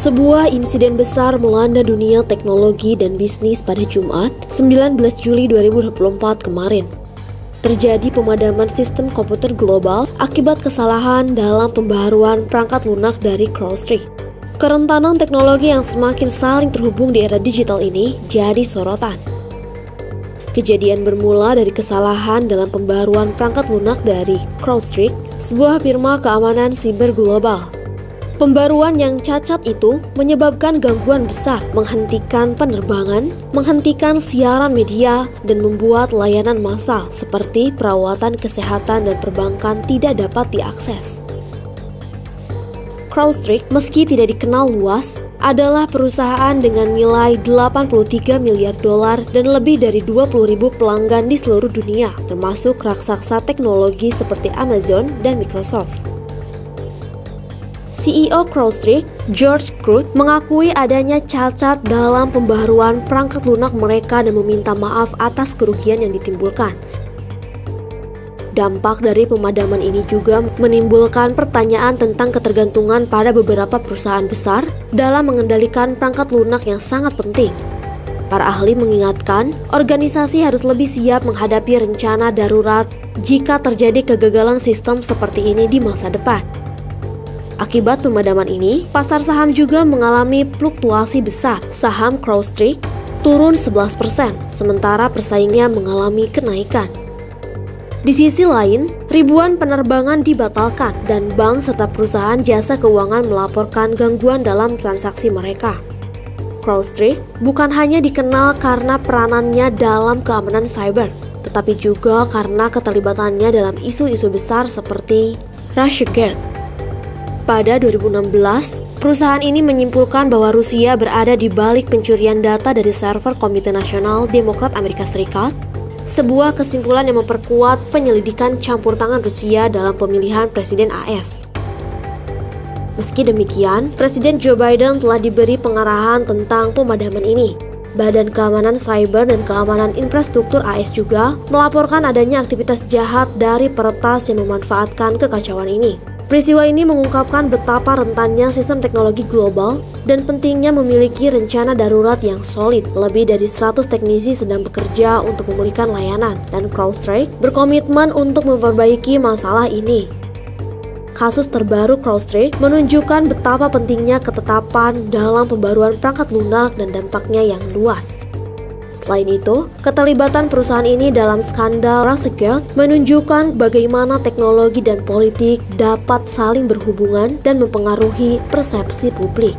Sebuah insiden besar melanda dunia teknologi dan bisnis pada Jumat, 19 Juli 2024 kemarin. Terjadi pemadaman sistem komputer global akibat kesalahan dalam pembaharuan perangkat lunak dari CrowdStrike. Kerentanan teknologi yang semakin saling terhubung di era digital ini jadi sorotan. Kejadian bermula dari kesalahan dalam pembaharuan perangkat lunak dari CrowdStrike, sebuah firma keamanan siber global. Pembaruan yang cacat itu menyebabkan gangguan besar, menghentikan penerbangan, menghentikan siaran media, dan membuat layanan massal seperti perawatan kesehatan dan perbankan tidak dapat diakses. CrowdStrike, meski tidak dikenal luas, adalah perusahaan dengan nilai 83 miliar dolar dan lebih dari 20.000 pelanggan di seluruh dunia, termasuk raksasa teknologi seperti Amazon dan Microsoft. CEO CrowdStrike, George Cruz, mengakui adanya cacat dalam pembaharuan perangkat lunak mereka dan meminta maaf atas kerugian yang ditimbulkan. Dampak dari pemadaman ini juga menimbulkan pertanyaan tentang ketergantungan pada beberapa perusahaan besar dalam mengendalikan perangkat lunak yang sangat penting. Para ahli mengingatkan, organisasi harus lebih siap menghadapi rencana darurat jika terjadi kegagalan sistem seperti ini di masa depan. Akibat pemadaman ini, pasar saham juga mengalami fluktuasi besar. Saham CrowdStrike turun 11%, sementara persaingnya mengalami kenaikan. Di sisi lain, ribuan penerbangan dibatalkan dan bank serta perusahaan jasa keuangan melaporkan gangguan dalam transaksi mereka. CrowdStrike bukan hanya dikenal karena peranannya dalam keamanan cyber, tetapi juga karena keterlibatannya dalam isu-isu besar seperti Russiagate. Pada 2016, perusahaan ini menyimpulkan bahwa Rusia berada di balik pencurian data dari server Komite Nasional Demokrat Amerika Serikat, sebuah kesimpulan yang memperkuat penyelidikan campur tangan Rusia dalam pemilihan Presiden AS. Meski demikian, Presiden Joe Biden telah diberi pengarahan tentang pemadaman ini. Badan Keamanan Cyber dan Keamanan Infrastruktur AS juga melaporkan adanya aktivitas jahat dari peretas yang memanfaatkan kekacauan ini. Peristiwa ini mengungkapkan betapa rentannya sistem teknologi global dan pentingnya memiliki rencana darurat yang solid. Lebih dari 100 teknisi sedang bekerja untuk memulihkan layanan, dan CrowdStrike berkomitmen untuk memperbaiki masalah ini. Kasus terbaru CrowdStrike menunjukkan betapa pentingnya ketetapan dalam pembaruan perangkat lunak dan dampaknya yang luas. Selain itu, keterlibatan perusahaan ini dalam skandal Russiagate menunjukkan bagaimana teknologi dan politik dapat saling berhubungan dan mempengaruhi persepsi publik.